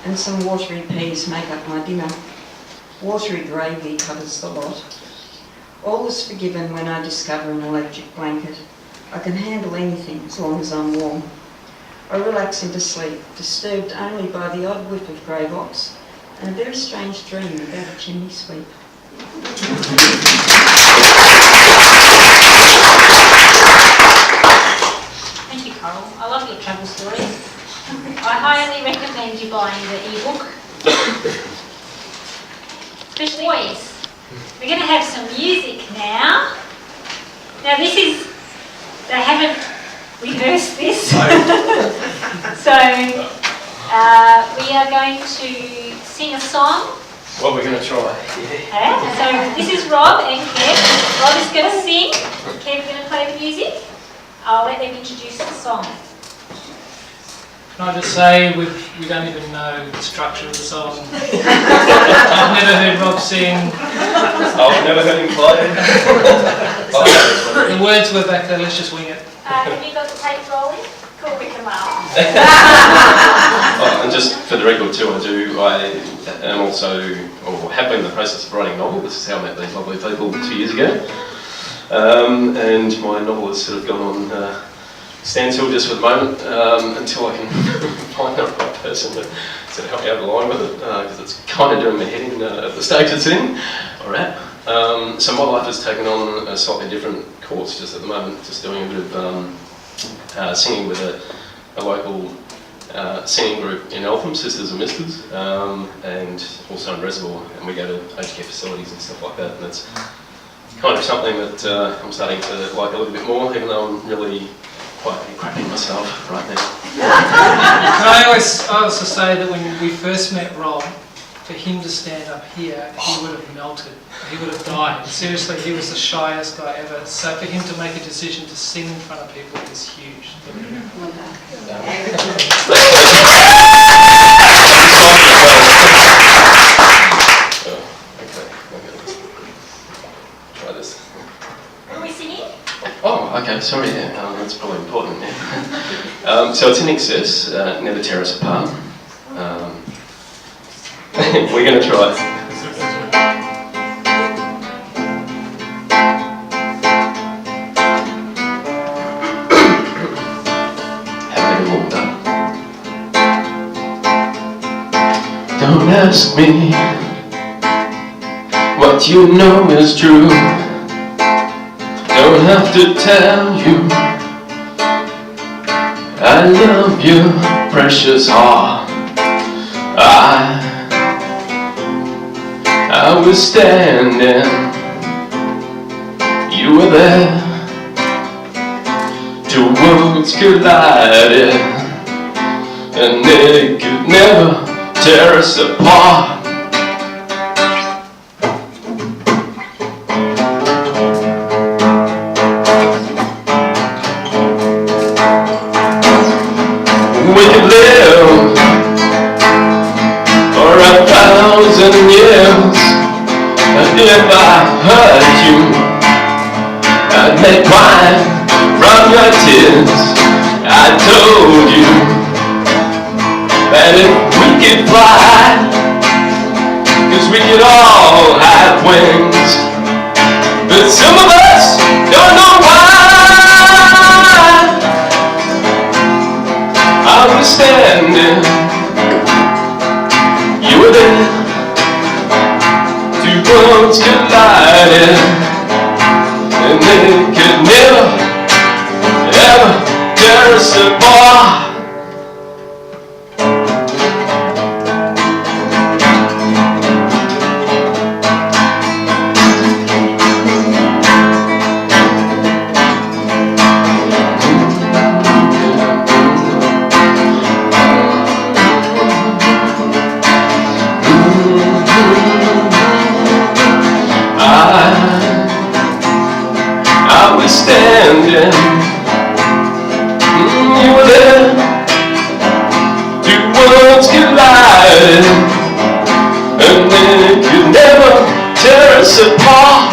and some watery peas make up my dinner. Watery gravy covers the lot. All is forgiven when I discover an electric blanket. I can handle anything as long as I'm warm. I relax into sleep, disturbed only by the odd whiff of grey ox and a very strange dream about a chimney sweep. Thank you, Coral. I love your travel stories. I highly recommend you buying the ebook. Especially boys. We're going to have some music now. Now this is, they haven't rehearsed this. So we are going to sing a song. Well, we're going to try. So this is Rob and Kev. Rob is going to sing. Kev's going to play the music. I'll let them introduce the song. Can I just say, we don't even know the structure of the song. I've never heard Rob sing. I've never heard him play. The words were back there, let's just wing it. Have you got the tape rolling? Cool, we can laugh. And just for the record too, I am also, or have been in the process of writing a novel. This is how I met these lovely people 2 years ago. And my novel has sort of gone on standstill just for the moment until I can find the right person to sort of help me over the line with it, because it's kind of doing my head in at the stage it's in, or at. So my life has taken on a slightly different course just at the moment, just doing a bit of singing with a local singing group in Eltham, Sisters and Misters, and also in Reservoir, and we go to aged care facilities and stuff like that, and it's kind of something that I'm starting to like a little bit more, even though I'm really quite crapping myself right now. I also say that when we first met Rob, for him to stand up here, he would have melted. He would have died. Seriously, he was the shyest guy ever. So for him to make a decision to sing in front of people is huge. Try this. What are we singing? Oh, okay, sorry, yeah, that's probably important. Yeah. So it's in excess, Never Tear Us Apart. We're going to try. Having a long day. Don't ask me what you know is true. Don't have to tell you I love you, precious heart. I was standing, you were there. Two worlds collided, and they could never tear us apart. We could live for 1,000 years, and if I hurt you, I'd make wine from your tears. I told you that if we could fly, 'cause we could all have wings, but some of us don't know why. I was standing, you were there. Two worlds collided, and they could never, ever tear us apart. I was standing, you were there. Two worlds collided, and they could never tear us apart.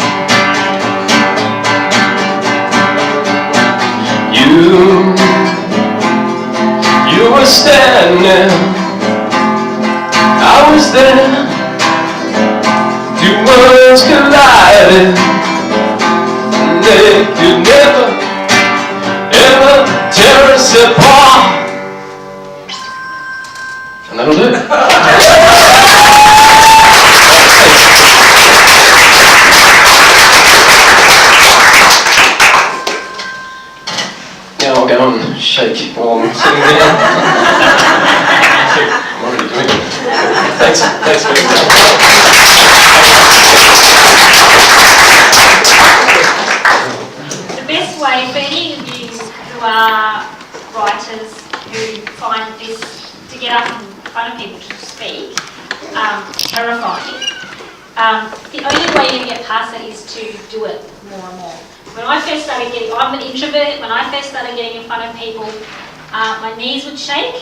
You were standing, I was there. Two worlds collided, and they could never, ever tear us apart. And that'll do it. Now I'll go and shake while I'm sitting there. I'm already doing it. Thanks for your time. The best way for any of you who are writers who find this to get up in front of people to speak terrifying, the only way to get past it is to do it more and more. When I first started getting, I'm an introvert, when I first started getting in front of people, my knees would shake,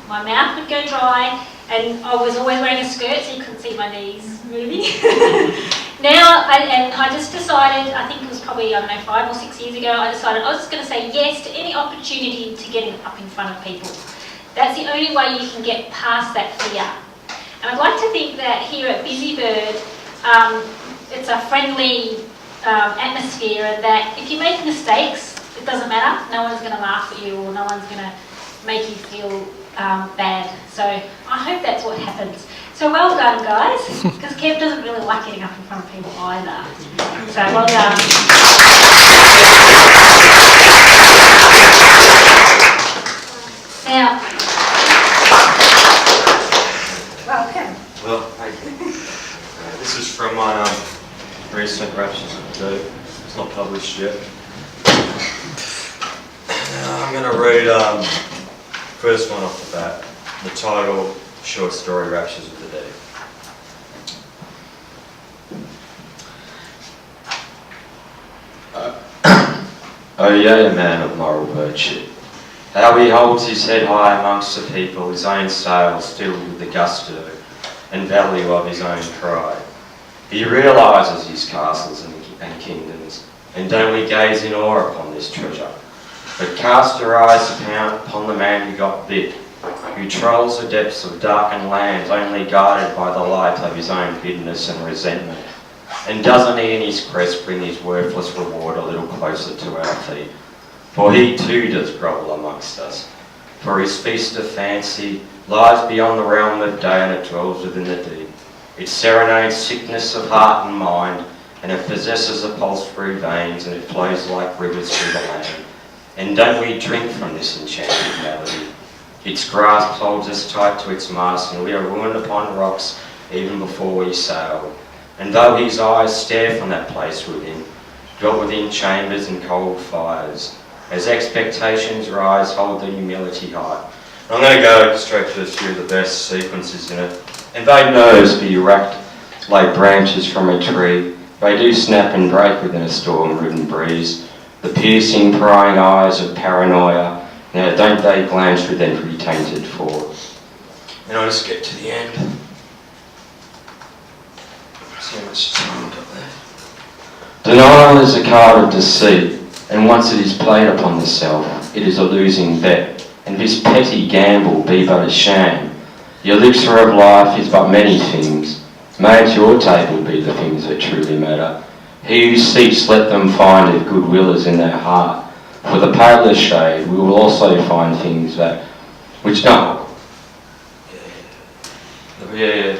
my mouth would go dry, and I was always wearing a skirt so you couldn't see my knees moving. Now, I just decided, I think it was probably, 5 or 6 years ago, I decided I was just going to say yes to any opportunity to get up in front of people. That's the only way you can get past that fear. And I'd like to think that here at Busybird, it's a friendly atmosphere, and that if you make mistakes, it doesn't matter. No one's going to laugh at you, or no one's going to make you feel bad. So I hope that's what happens. So well done, guys, because Kev doesn't really like getting up in front of people either. So well done. Now, welcome. Well, thank you. This is from my recent Raptures of the Deep. It's not published yet. I'm going to read first one off the bat. The title, short story, Raptures of the Deep. Oh yea, a man of moral virtue, how he holds his head high amongst the people, his own sails filled with the gusto and value of his own pride. He realises his castles and kingdoms, and don't we gaze in awe upon this treasure, but cast our eyes upon the man who got bit, who trolls the depths of darkened lands only guided by the light of his own bitterness and resentment. And doesn't he in his quest bring his worthless reward a little closer to our feet? For he too does grovel amongst us. For his feast of fancy lies beyond the realm of day, and it dwells within the deep. It serenades sickness of heart and mind, and it possesses the pulse through veins, and it flows like rivers through the land. And don't we drink from this enchanted melody? Its grasp holds us tight to its mast, and we are ruined upon rocks even before we sail. And though his eyes stare from that place within, dwelt within chambers and cold fires, as expectations rise, hold the humility high. I'm going to go straight to a few of the best sequences in it. And they nerves be racked like branches from a tree. They do snap and break within a storm-ridden breeze. The piercing, prying eyes of paranoia, now don't they glance with entry tainted for? And I'll just get to the end. See how much time I've got there. Denial is a card of deceit, and once it is played upon the self, it is a losing bet, and this petty gamble be but a sham. The elixir of life is but many things. May at your table be the things that truly matter. He who seeks, let them find if goodwill is in their heart. For the paler shade, we will also find things that, which don't. Yeah,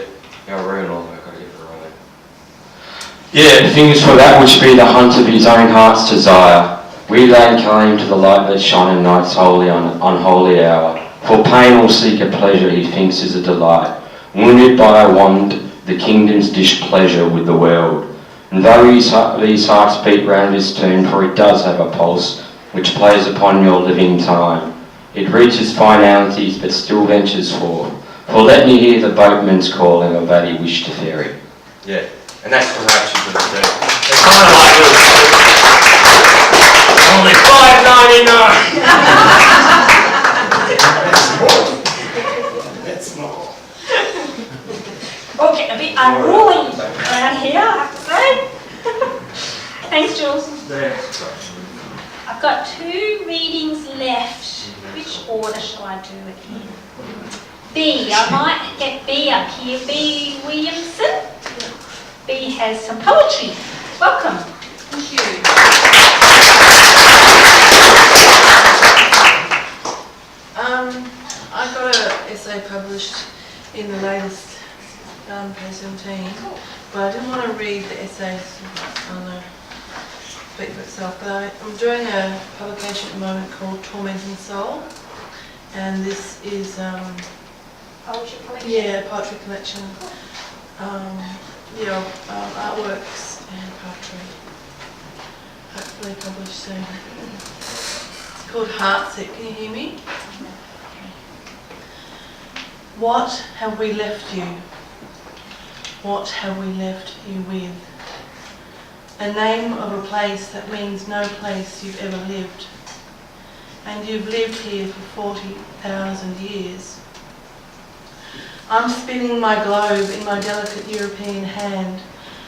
I'll ruin all that. Yeah, things for that which be the hunt of his own heart's desire. We lay claim to the light that shone in night's holy unholy hour. For pain will seek a pleasure he thinks is a delight. Wounded by a want, the kingdoms dish pleasure with the world. And though these hearts beat round his tomb, for it does have a pulse, which plays upon your living time. It reaches finalities, but still ventures forth. For let me hear the boatman's calling of that he wished to ferry. Yeah. And that's the rapture of the day. It's kind of like only $5.99. That's not. Okay, a bit unruly around here, I have to say. Thanks, Jules. I've got 2 readings left. Which order shall I do it in? B, I might get B up here. B. Williamson. B has some poetry. Welcome. Thank you. I got an essay published in the latest page 17, but I didn't want to read the essays on the speak for itself. But I'm doing a publication at the moment called Tormenting Soul, and this is Poetry collection? Yeah, poetry collection. Artworks and poetry. Hopefully published soon. It's called Heartsick. Can you hear me? Okay. What have we left you? What have we left you with? A name of a place that means no place you've ever lived. And you've lived here for 40,000 years. I'm spinning my globe in my delicate European hand,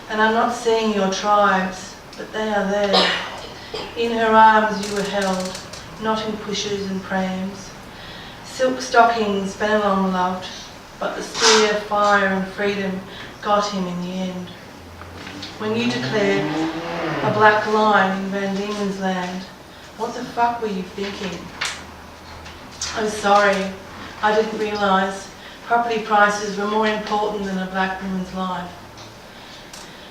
and I'm not seeing your tribes, but they are there. In her arms you were held, not in pushers and prams. Silk stockings Bennelong loved, but the spear, fire and freedom got him in the end. When you declared a black line in Van Diemen's Land, what the fuck were you thinking? I'm sorry, I didn't realise property prices were more important than a black woman's life.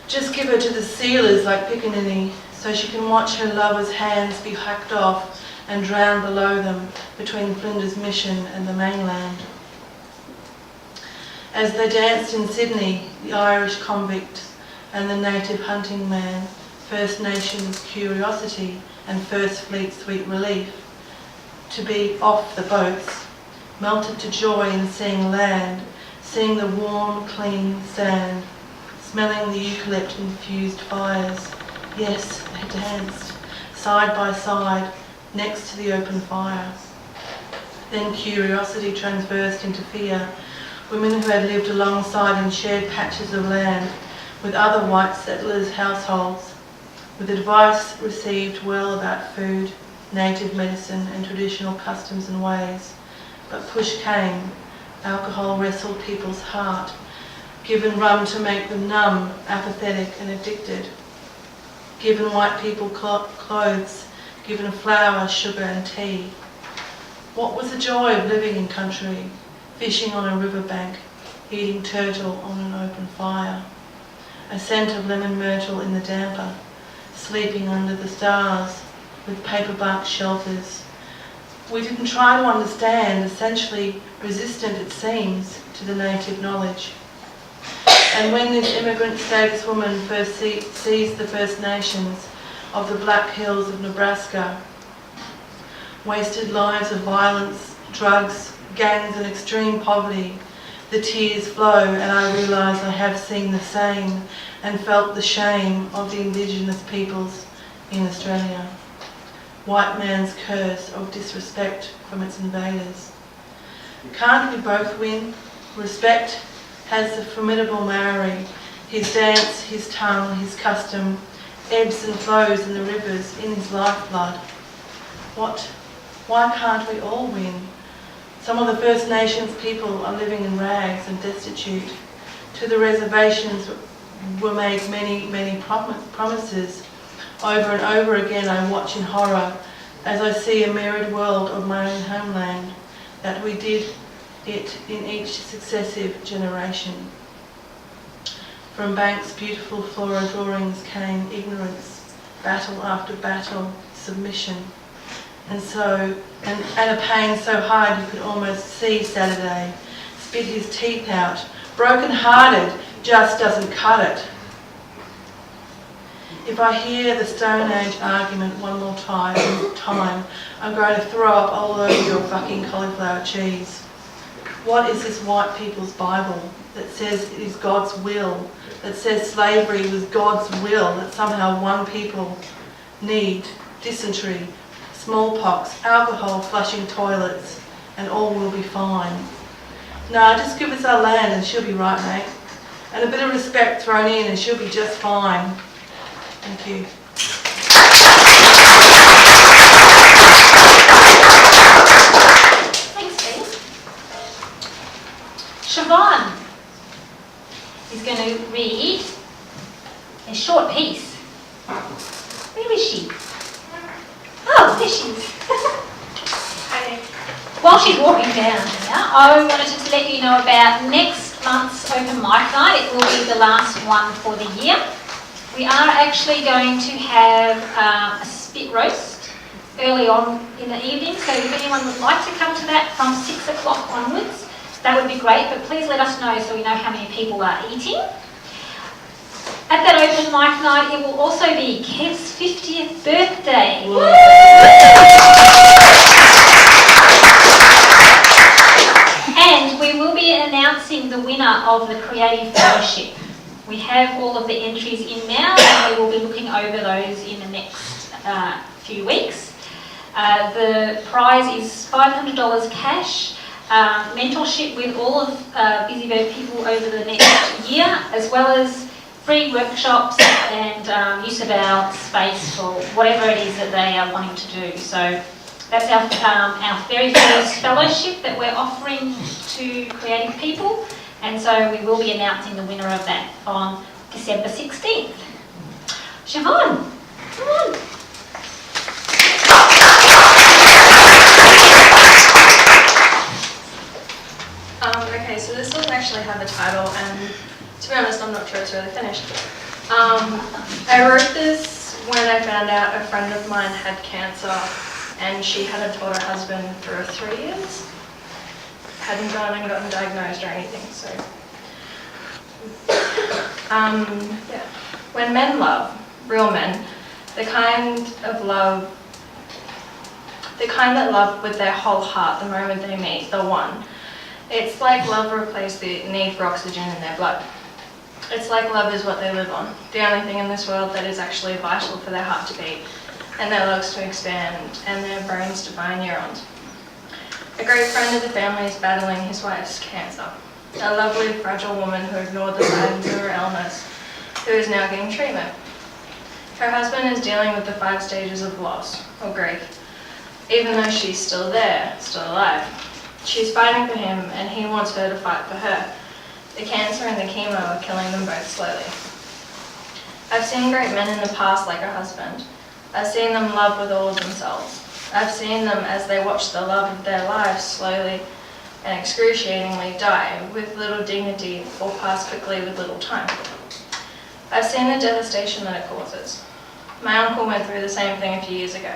Just give her to the sealers like Piccaninny, so she can watch her lover's hands be hacked off and drown below them between Flinders Mission and the mainland. As they danced in Sydney, the Irish convict and the native hunting man, First Nations curiosity and First Fleet sweet relief, to be off the boats, melted to joy in seeing land, seeing the warm, clean sand, smelling the eucalypt-infused fires. Yes, they danced, side by side, next to the open fire. Then curiosity transversed into fear. Women who had lived alongside in shared patches of land with other white settlers' households, with advice received well about food, native medicine and traditional customs and ways. But push came, alcohol wrestled people's heart, given rum to make them numb, apathetic and addicted, given white people clothes, given flour, sugar and tea. What was the joy of living in country, fishing on a riverbank, eating turtle on an open fire, a scent of lemon myrtle in the damper, sleeping under the stars, with paperbark shelters. We didn't try to understand, essentially resistant it seems to the native knowledge. And when this immigrant status woman first sees the First Nations of the Black Hills of Nebraska, wasted lives of violence, drugs, gangs and extreme poverty, the tears flow and I realise I have seen the same and felt the shame of the Indigenous peoples in Australia. White man's curse of disrespect from its invaders. Can't we both win? Respect has the formidable Maori, his dance, his tongue, his custom, ebbs and flows in the rivers, in his lifeblood. Why can't we all win? Some of the First Nations people are living in rags and destitute. To the reservations were made many promises. Over and over again I watch in horror as I see a mirrored world of my own homeland, that we did it in each successive generation. From Banks' beautiful flora drawings came ignorance, battle after battle, submission. And a pain so hard you could almost see Saturday, spit his teeth out, broken-hearted, just doesn't cut it. If I hear the Stone Age argument one more time, I'm going to throw up all over your fucking cauliflower cheese. What is this white people's Bible that says it is God's will, that says slavery was God's will, that somehow one people need dysentery, smallpox, alcohol, flushing toilets, and all will be fine? No, just give us our land and she'll be right, mate. And a bit of respect thrown in and she'll be just fine. Thank you. Thanks, Blaise. Siobhan is going to read a short piece. Where is she? Oh, there she is. While she's walking down now, I wanted to let you know about next month's open mic night. It will be the last one for the year. We are actually going to have a spit roast early on in the evening, so if anyone would like to come to that from 6 o'clock onwards, that would be great, but please let us know so we know how many people are eating. At that open mic night, it will also be Kev's 50th birthday. And we will be announcing the winner of the Creative Fellowship. We have all of the entries in now, and we will be looking over those in the next few weeks. The prize is $500 cash, mentorship with all of Busybird people over the next year, as well as free workshops and use of our space for whatever it is that they are wanting to do. So that's our very first fellowship that we're offering to creative people. And so we will be announcing the winner of that on December 16th. Siobhan, come on. Okay, so this doesn't actually have a title, and to be honest, I'm not sure it's really finished. I wrote this when I found out a friend of mine had cancer, and she hadn't told her husband for 3 years. Hadn't gone and gotten diagnosed or anything, so. Yeah. When men love, real men, the kind that love with their whole heart the moment they meet the one. It's like love replaced the need for oxygen in their blood. It's like love is what they live on, the only thing in this world that is actually vital for their heart to beat, and their lungs to expand, and their brains to fire neurons. A great friend of the family is battling his wife's cancer. A lovely, fragile woman who ignored the signs of her illness, who is now getting treatment. Her husband is dealing with the 5 stages of loss, or grief, even though she's still there, still alive. She's fighting for him, and he wants her to fight for her. The cancer and the chemo are killing them both slowly. I've seen great men in the past like her husband. I've seen them love with all of themselves. I've seen them as they watch the love of their lives slowly and excruciatingly die with little dignity or pass quickly with little time. I've seen the devastation that it causes. My uncle went through the same thing a few years ago.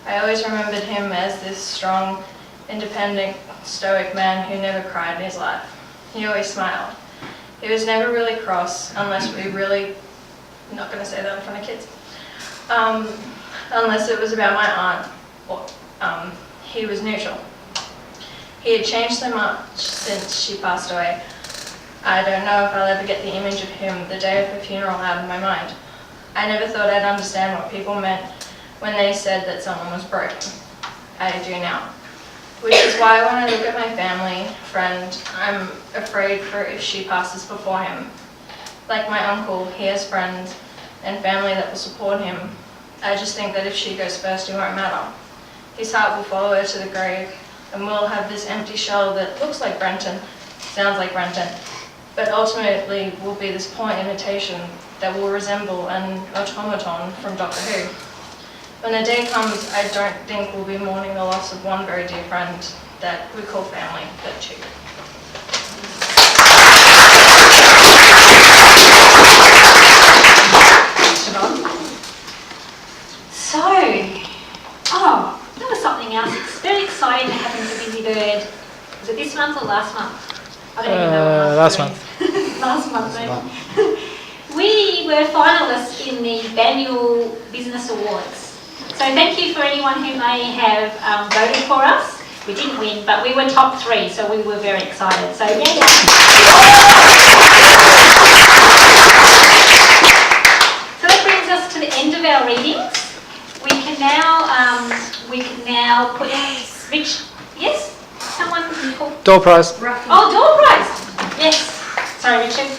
I always remembered him as this strong, independent, stoic man who never cried in his life. He always smiled. He was never really cross, unless we really, I'm not going to say that in front of kids, unless it was about my aunt, or he was neutral. He had changed so much since she passed away. I don't know if I'll ever get the image of him the day of her funeral out of my mind. I never thought I'd understand what people meant when they said that someone was broken. I do now. Which is why when I look at my family, friend, I'm afraid for if she passes before him. Like my uncle, he has friends and family that will support him. I just think that if she goes first, it won't matter. His heart will follow her to the grave, and we'll have this empty shell that looks like Brenton, sounds like Brenton, but ultimately will be this point imitation that will resemble an automaton from Doctor Who. When the day comes, I don't think we'll be mourning the loss of one very dear friend that we call family, but two. So, that was something else. It's very exciting to happen for Busybird. Was it this month or last month? I don't even know what month. Last month. Last month, maybe. We were finalists in the annual Business Awards. So thank you for anyone who may have voted for us. We didn't win, but we were top 3, so we were very excited. So yeah. So that brings us to the end of our readings. We can now put Rich. Yes, someone called Door prize. Oh, door prize. Yes. Sorry, Richard.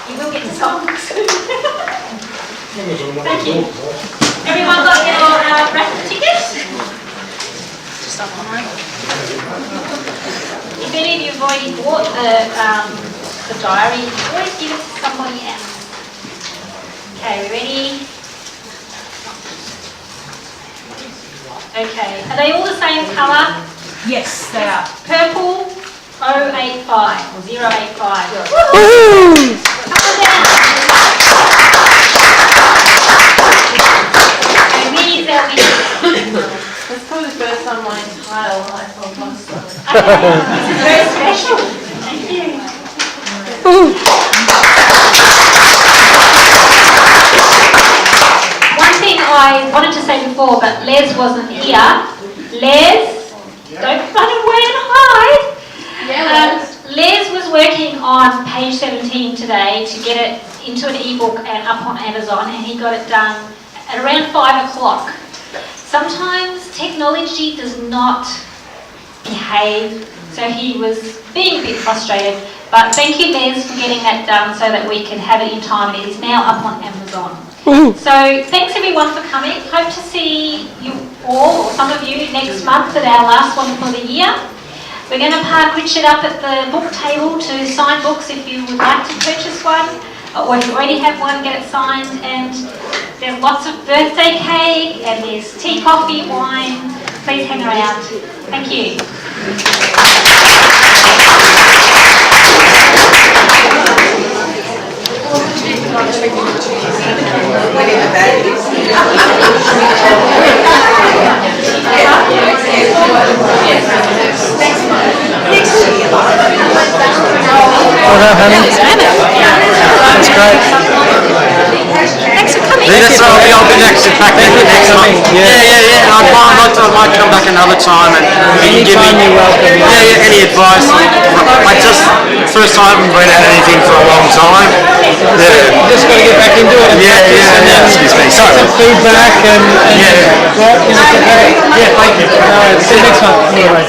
You will get to songs. Thank you. Everyone got your raffle tickets? Just up online. If any of you have already bought the diary, always give it to somebody else. Okay, we ready? Okay, are they all the same colour? Yes, they are. Purple 085 or 085. Woohoo! Come on down. That's probably the first time my entire life I've lost them. This is very special. Thank you. One thing I wanted to say before, but Les wasn't here. Les, don't run away and hide. Les was working on page 17 today to get it into an ebook and up on Amazon, and he got it done at around 5 o'clock. Sometimes technology does not behave, so he was being a bit frustrated. But thank you, Les, for getting that done so that we can have it in time. It is now up on Amazon. So thanks everyone for coming. Hope to see you all, or some of you, next month at our last one for the year. We're going to park Richard up at the book table to sign books if you would like to purchase one. Or if you already have one, get it signed. And there's lots of birthday cake, and there's tea, coffee, wine. Please hang around. Thank you. That's great. Thanks for coming. I'll be next. In fact, next month. Yeah. I might come back another time and you can give me any advice. I just first time I haven't been at anything for a long time. Yeah. You just got to get back into it. Yeah. Excuse me. Some feedback and yeah. Yeah, thank you. No, see you next month. Anyway.